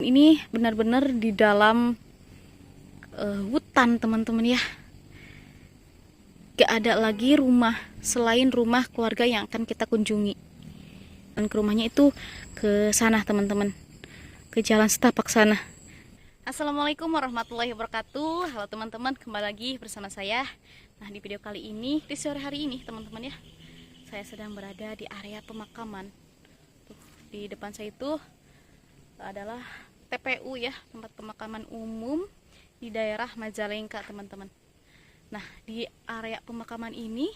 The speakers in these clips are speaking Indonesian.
Ini benar-benar di dalam hutan teman-teman ya. Gak ada lagi rumah selain rumah keluarga yang akan kita kunjungi. Dan ke rumahnya itu ke sana teman-teman, ke jalan setapak sana. Assalamualaikum warahmatullahi wabarakatuh. Halo teman-teman, kembali lagi bersama saya. Nah, di video kali ini, di sore hari ini teman-teman ya, saya sedang berada di area pemakaman. Tuh, di depan saya itu adalah TPU ya, tempat pemakaman umum di daerah Majalengka teman-teman. Nah, di area pemakaman ini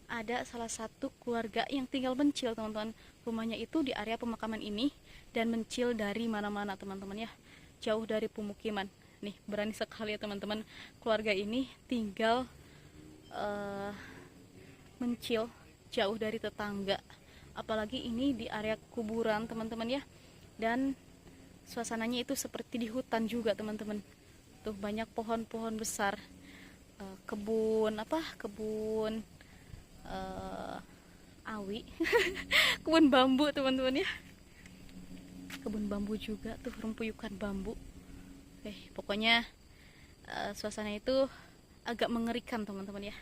ada salah satu keluarga yang tinggal mencil teman-teman. Rumahnya itu di area pemakaman ini dan mencil dari mana-mana teman-teman ya, jauh dari pemukiman. Nih, berani sekali ya teman-teman, keluarga ini tinggal mencil jauh dari tetangga. Apalagi ini di area kuburan teman-teman ya, dan suasananya itu seperti di hutan juga teman-teman. Tuh banyak pohon-pohon besar, kebun awi kebun bambu teman-teman ya, kebun bambu juga tuh, rumpuyukan bambu. Pokoknya suasana itu agak mengerikan teman-teman ya.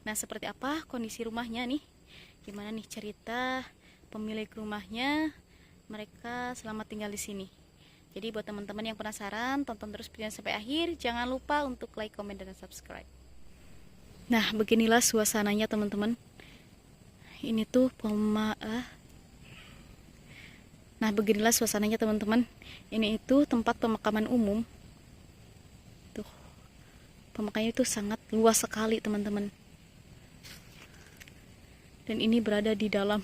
Nah, seperti apa kondisi rumahnya nih, gimana nih cerita pemilik rumahnya, mereka selamat tinggal di sini. Jadi buat teman-teman yang penasaran, tonton terus videonya sampai akhir. Jangan lupa untuk like, komen, dan subscribe. Nah, beginilah suasananya teman-teman. Ini tuh Nah, beginilah suasananya teman-teman. Ini itu tempat pemakaman umum. Tuh, pemakamannya itu sangat luas sekali teman-teman. Dan ini berada di dalam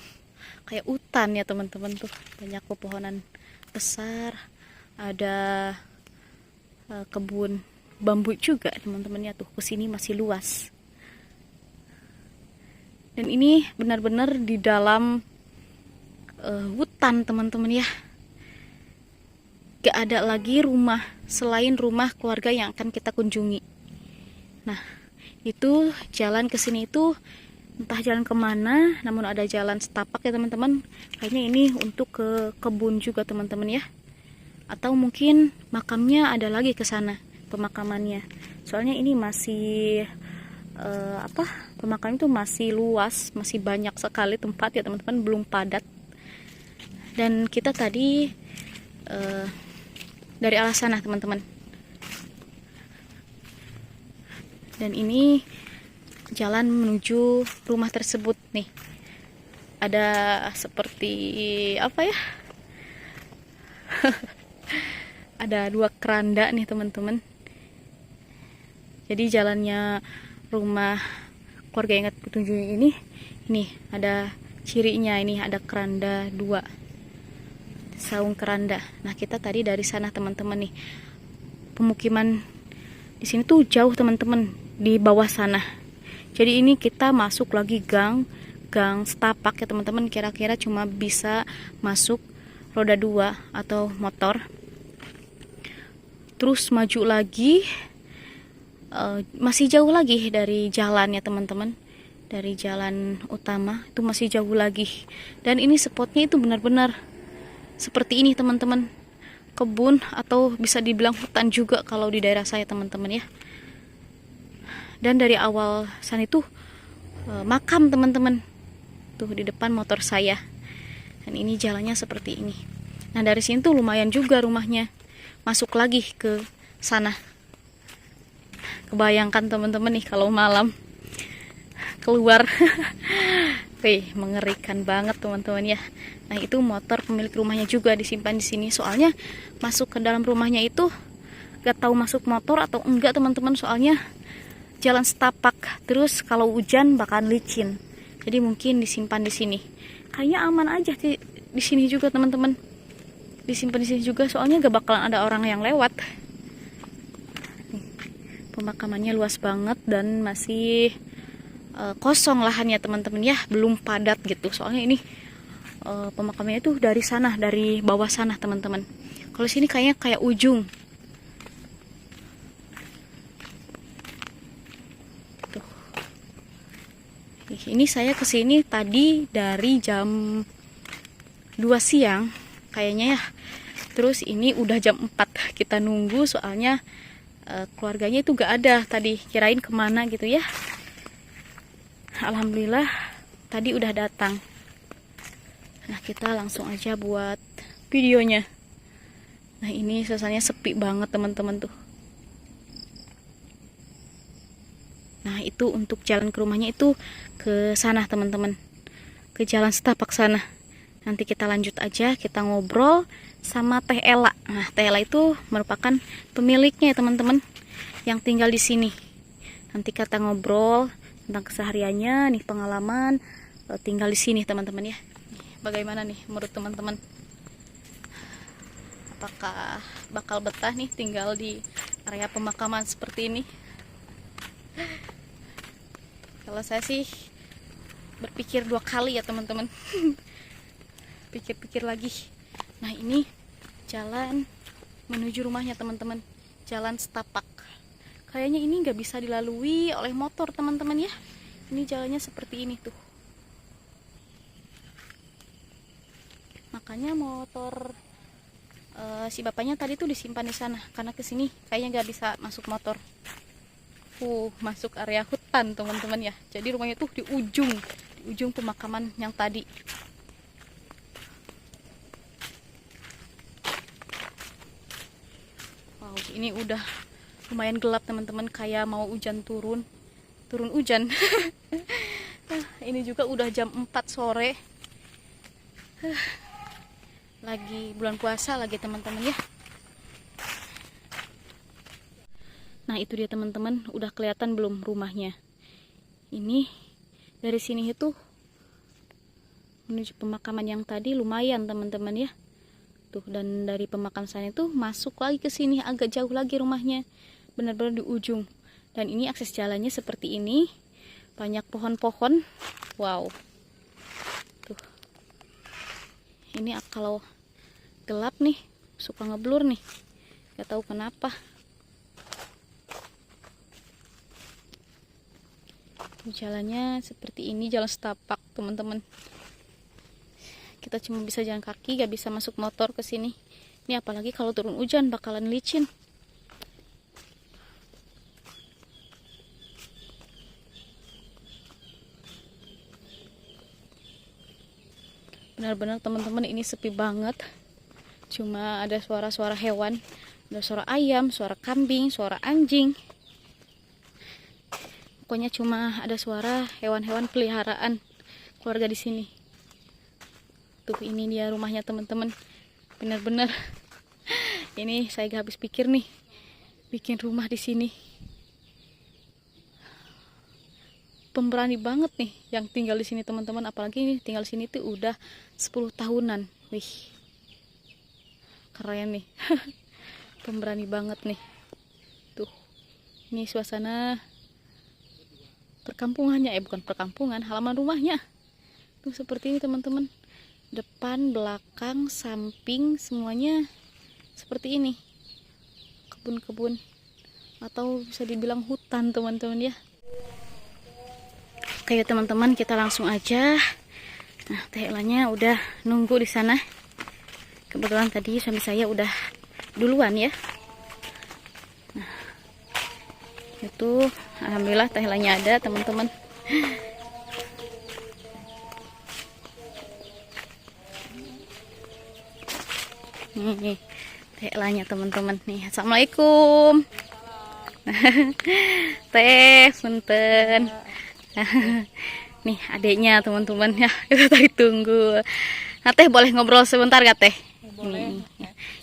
kayak hutan ya teman-teman, tuh banyak pepohonan besar, ada kebun bambu juga teman-teman ya, tuh kesini masih luas. Dan ini benar-benar di dalam hutan teman-teman ya. Gak ada lagi rumah selain rumah keluarga yang akan kita kunjungi. Nah, itu jalan ke sini itu entah jalan kemana, namun ada jalan setapak ya teman-teman. Kayaknya ini untuk ke kebun juga teman-teman ya. Atau mungkin makamnya ada lagi ke sana pemakamannya. Soalnya ini masih pemakaman itu masih luas, masih banyak sekali tempat ya teman-teman, belum padat. Dan kita tadi dari arah sana teman-teman. Dan ini jalan menuju rumah tersebut nih. Ada seperti apa ya? Ada dua keranda nih teman-teman. Jadi jalannya rumah keluarga yang ketujuh ini ada cirinya, ini ada keranda dua, saung keranda. Nah, kita tadi dari sana teman-teman nih. Pemukiman di sini tuh jauh teman-teman, di bawah sana. Jadi ini kita masuk lagi gang setapak ya teman-teman. Kira-kira cuma bisa masuk roda 2 atau motor. Terus maju lagi, masih jauh lagi dari jalan ya teman-teman, dari jalan utama itu masih jauh lagi. Dan ini spotnya itu benar-benar seperti ini teman-teman, kebun atau bisa dibilang hutan juga kalau di daerah saya teman-teman ya. Dan dari awal sana itu makam teman-teman, tuh di depan motor saya. Dan ini jalannya seperti ini. Nah, dari sini tuh lumayan juga rumahnya, masuk lagi ke sana. Kebayangkan teman-teman nih kalau malam keluar. Mengerikan banget teman-teman ya. Nah, itu motor pemilik rumahnya juga disimpan di sini. Soalnya masuk ke dalam rumahnya itu gak tahu masuk motor atau enggak teman-teman, soalnya jalan setapak. Terus kalau hujan bakalan licin. Jadi mungkin disimpan di sini. Kayaknya aman aja di sini juga teman-teman. Disimpan di sini juga, soalnya gak bakalan ada orang yang lewat. Pemakamannya luas banget dan masih kosong lahannya teman-teman ya, belum padat gitu. Soalnya ini pemakamannya itu dari sana, dari bawah sana teman-teman. Kalau sini kayaknya kayak ujung. Tuh. Ini saya kesini tadi dari jam 2 siang kayaknya ya. Terus ini udah jam 4 kita nunggu, soalnya keluarganya itu gak ada tadi, kirain kemana gitu ya. Alhamdulillah tadi udah datang. Nah, kita langsung aja buat videonya. Nah, ini suasananya sepi banget teman-teman tuh. Nah, itu untuk jalan ke rumahnya itu ke sana teman-teman, ke jalan setapak sana. Nanti kita lanjut aja, kita ngobrol sama Teh Ela. Nah, Teh Ela itu merupakan pemiliknya ya teman-teman, yang tinggal di sini. Nanti kita ngobrol tentang kesehariannya, nih pengalaman tinggal di sini teman-teman ya. Bagaimana nih menurut teman-teman? Apakah bakal betah nih tinggal di area pemakaman seperti ini? Kalau saya sih berpikir 2 kali ya teman-teman. Pikir-pikir lagi. Nah, ini jalan menuju rumahnya teman-teman, jalan setapak. Kayaknya ini nggak bisa dilalui oleh motor teman-teman ya. Ini jalannya seperti ini tuh. Makanya motor si bapaknya tadi tuh disimpan di sana, karena kesini kayaknya nggak bisa masuk motor. Masuk area hutan teman-teman ya. Jadi rumahnya tuh di ujung pemakaman yang tadi. Wow, ini udah lumayan gelap teman-teman, kayak mau hujan turun hujan. Ini juga udah jam 4 sore. Lagi bulan puasa lagi teman-teman ya. Nah, itu dia teman-teman, udah kelihatan belum rumahnya? Ini dari sini itu menuju pemakaman yang tadi lumayan teman-teman ya. Tuh, dan dari pemakaman sana itu masuk lagi ke sini, agak jauh lagi rumahnya. Benar-benar di ujung. Dan ini akses jalannya seperti ini. Banyak pohon-pohon. Wow. Tuh. Ini kalau gelap nih, suka ngeblur nih. Gak tahu kenapa. Jalannya seperti ini, jalan setapak teman-teman. Kita cuma bisa jalan kaki, gak bisa masuk motor ke sini. Ini apalagi kalau turun hujan bakalan licin. Benar-benar teman-teman ini sepi banget. Cuma ada suara-suara hewan, ada suara ayam, suara kambing, suara anjing. Pokoknya cuma ada suara hewan-hewan peliharaan keluarga di sini. Tuh, ini dia rumahnya teman-teman. Benar-benar ini saya gak habis pikir nih bikin rumah di sini. Pemberani banget nih yang tinggal di sini teman-teman, apalagi tinggal di sini tuh udah 10 tahunan. Wih. Keren nih. Pemberani banget nih. Tuh. Ini suasana perkampungannya, bukan perkampungan, halaman rumahnya. Tuh seperti ini teman-teman. Depan, belakang, samping semuanya seperti ini. Kebun-kebun atau bisa dibilang hutan teman-teman ya. Oke teman-teman, kita langsung aja. Nah, Teh Elanya udah nunggu di sana. Kebetulan tadi suami saya udah duluan ya. Nah, itu alhamdulillah Teh Elanya ada teman-teman. Nih Teh Elanya teman-teman nih. Assalamualaikum. Teh, punten. Nih adiknya teman-teman ya, kita tadi tunggu. Nah, Teh boleh ngobrol sebentar gak Teh? Boleh.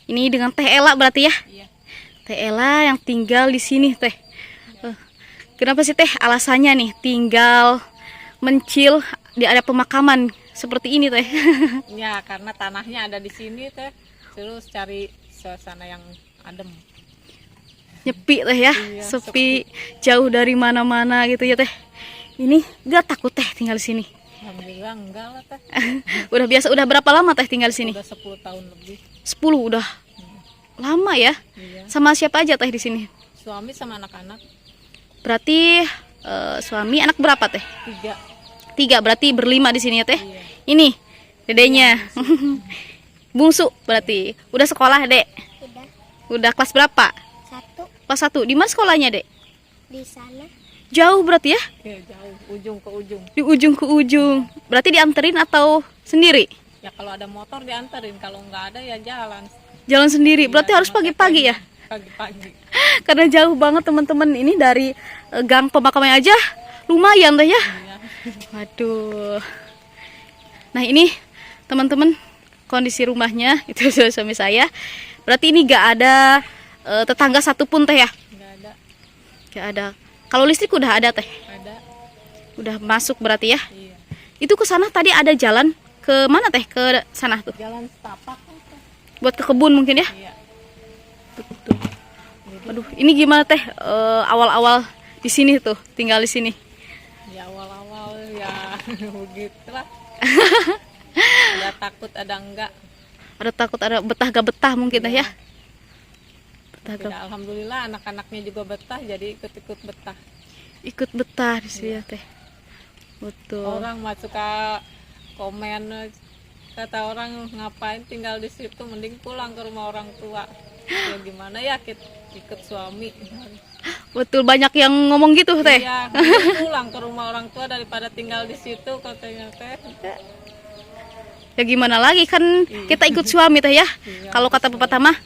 Ini dengan Teh Ela berarti ya? Iya. Teh Ela yang tinggal di sini Teh. Kenapa sih Teh alasannya nih tinggal mencil di area pemakaman seperti ini Teh? Ya, karena tanahnya ada di sini Teh. Terus cari suasana yang adem. Nyepi Teh ya, Iya, sepi, jauh dari mana-mana gitu ya Teh. Ini gak takut Teh tinggal di sini? Alhamdulillah enggak lah Teh. Udah biasa, udah berapa lama Teh tinggal di sini? Udah 10 tahun lebih. 10 udah. Lama ya? Iya. Sama siapa aja Teh di sini? Suami sama anak-anak Berarti suami anak berapa Teh? 3. 3, berarti berlima di sini ya Teh. Iya. Ini dedenya. Bungsu berarti. Udah sekolah, Dek? Udah Udah kelas berapa? 1 Kelas 1. Di mana sekolahnya, Dek? di sana. Jauh berarti ya? Ya, jauh, ujung ke ujung. Di ujung ke ujung. Berarti dianterin atau sendiri? Ya kalau ada motor dianterin, kalau nggak ada ya jalan. Jalan sendiri. Berarti Iya, harus sama pagi-pagi ya? tetenya. Pagi-pagi. Karena jauh banget teman-teman. Ini dari gang pemakaman aja lumayan teh ya. Iya. Waduh. Nah ini teman-teman kondisi rumahnya itu suami saya. Berarti ini gak ada tetangga satupun teh ya? Nggak ada. Gak ada. Kalau listrik udah ada teh? Ada. Udah masuk berarti ya? Iya. Itu ke sana tadi ada jalan ke mana teh? Ke sana tuh. Jalan setapak itu. Buat ke kebun mungkin ya? Iya. Betul. Aduh, ini gimana teh awal-awal di sini tuh, tinggal di sini? Ya awal-awal ya begitulah. Ya takut ada enggak. Ada takut ada betah gak betah mungkin teh ya? Betah Tidak, gak alhamdulillah anak-anaknya juga betah, jadi ikut-ikut betah. ikut betah di sini ya teh. Betul. Orang mah suka komen, kata orang ngapain tinggal di situ, mending pulang ke rumah orang tua. Ya gimana ya, ikut suami. Betul, banyak yang ngomong gitu teh. Iya, mending pulang ke rumah orang tua daripada tinggal di situ, katanya teh. Ya gimana lagi kan kita ikut suami teh ya. Iya, Kalau kata pepatah mah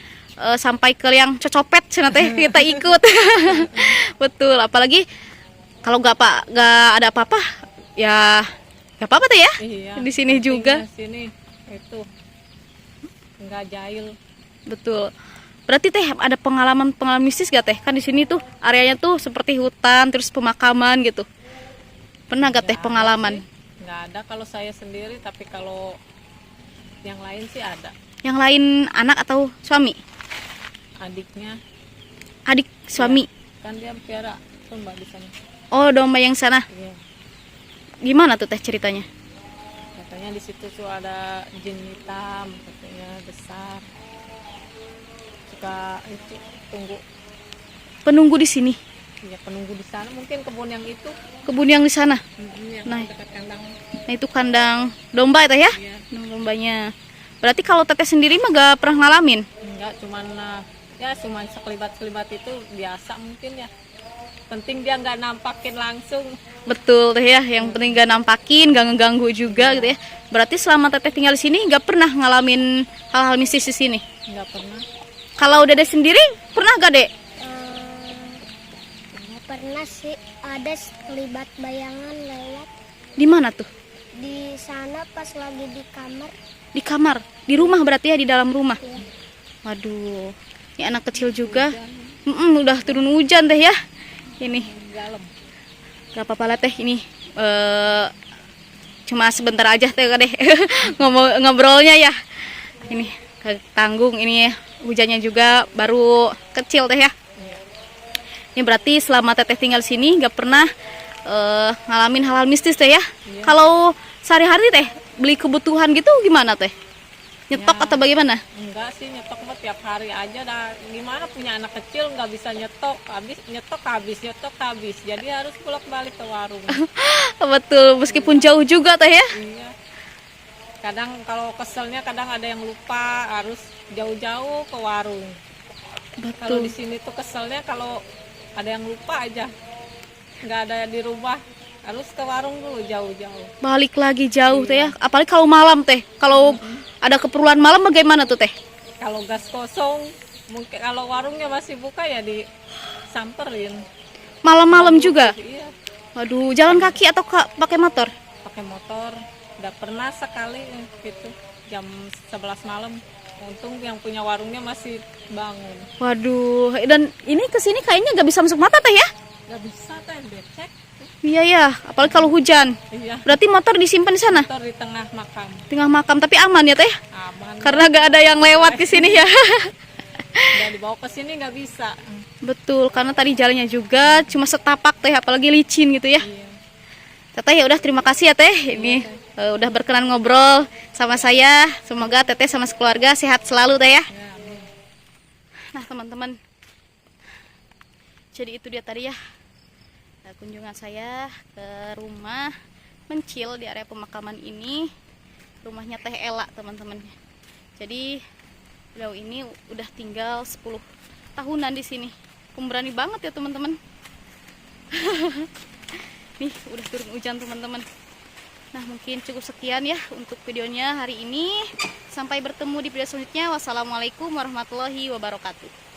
sampai ke yang cocopet cenah teh kita ikut. Betul, apalagi kalau nggak ada apa-apa ya nggak apa-apa teh ya. Iya, Di sini juga. pentingnya sini itu nggak jahil. Betul. Berarti teh ada pengalaman mistis gak teh? Kan di sini tuh areanya tuh seperti hutan terus pemakaman gitu. Pernah gak teh pengalaman? Nggak ada kalau saya sendiri, tapi kalau yang lain sih ada. Yang lain anak atau suami? Adiknya Adik suami. kan dia piara domba di sana. Oh, domba yang sana. Iya. Gimana tuh teh ceritanya? Katanya di situ tuh ada jin hitam, katanya besar. Suka itu tunggu, Penunggu di sini. ya penunggu di sana, mungkin kebun yang itu. Kebun yang di sana. Yang Nah. dekat kandang. Nah, itu kandang domba teh ya? Iya. Dombanya. Berarti kalau teteh sendiri mah gak pernah ngalamin? Enggak, cuman sekelibat-sekelibat itu biasa mungkin ya. Penting dia nggak nampakin langsung. Betul teh ya, yang penting gak nampakin, gak ngeganggu juga gitu ya. Berarti selama teteh tinggal di sini gak pernah ngalamin hal-hal mistis di sini. Nggak pernah. Kalau Dede sendiri pernah gak, Dek? Nggak pernah sih, ada sekelibat bayangan lewat Di mana tuh? di sana pas lagi di kamar. Di kamar, di rumah berarti ya, di dalam rumah. Ya. Waduh, ini anak kecil juga. Udah turun hujan teh ya. Ini Di dalam. gak apa-apa lah teh, ini cuma sebentar aja teh deh ngobrolnya ya. Ini tanggung ini ya, hujannya juga baru kecil teh ya. Ini berarti selama teteh tinggal sini gak pernah ngalamin hal-hal mistis teh ya. Kalau sehari-hari teh beli kebutuhan gitu gimana teh? Nyetok Ya. atau bagaimana? Enggak sih, nyetok mah tiap hari aja dah. Gimana punya anak kecil nggak bisa nyetok, nyetok habis. Jadi harus balik ke warung. Betul, meskipun jauh juga teh ya. Iya. Kadang kalau keselnya kadang ada yang lupa, harus jauh-jauh ke warung. Kalau Betul. di sini tuh keselnya kalau ada yang lupa aja, nggak ada di rumah, harus ke warung dulu jauh-jauh. Balik lagi jauh teh ya. Apalagi kalau malam teh. Kalau ada keperluan malam bagaimana tuh teh? Kalau gas kosong, mungkin kalau warungnya masih buka ya disamperin. Malam-malam juga. Iya, Waduh, jalan kaki atau pakai motor? pakai motor. Udah pernah sekali gitu jam 11 malam. Untung yang punya warungnya masih bangun. Waduh, dan ini kesini kayaknya gak bisa masuk mata teh ya? Gak bisa teh, becek. Iya ya, apalagi kalau hujan. Iya, Berarti motor disimpan di sana, motor di tengah makam. tengah makam, tapi aman ya teh? Aman. Karena gak ada yang lewat di sini ya. Udah dibawa ke sini nggak bisa. Betul, karena tadi jalannya juga cuma setapak teh, apalagi licin gitu ya. Iya. Teteh ya udah, terima kasih ya teh. Ini udah berkenan ngobrol sama saya. Semoga teteh sama sekeluarga sehat selalu teh ya. Ya, amin. Nah teman-teman, jadi itu dia tadi ya kunjungan saya ke rumah mencil di area pemakaman ini. Rumahnya Teh Ela teman-teman. Jadi beliau ini udah tinggal 10 tahunan di sini. Pemberani banget ya teman-teman. Nih udah turun hujan teman-teman. Nah mungkin cukup sekian ya untuk videonya hari ini. Sampai bertemu di video selanjutnya. Wassalamualaikum warahmatullahi wabarakatuh.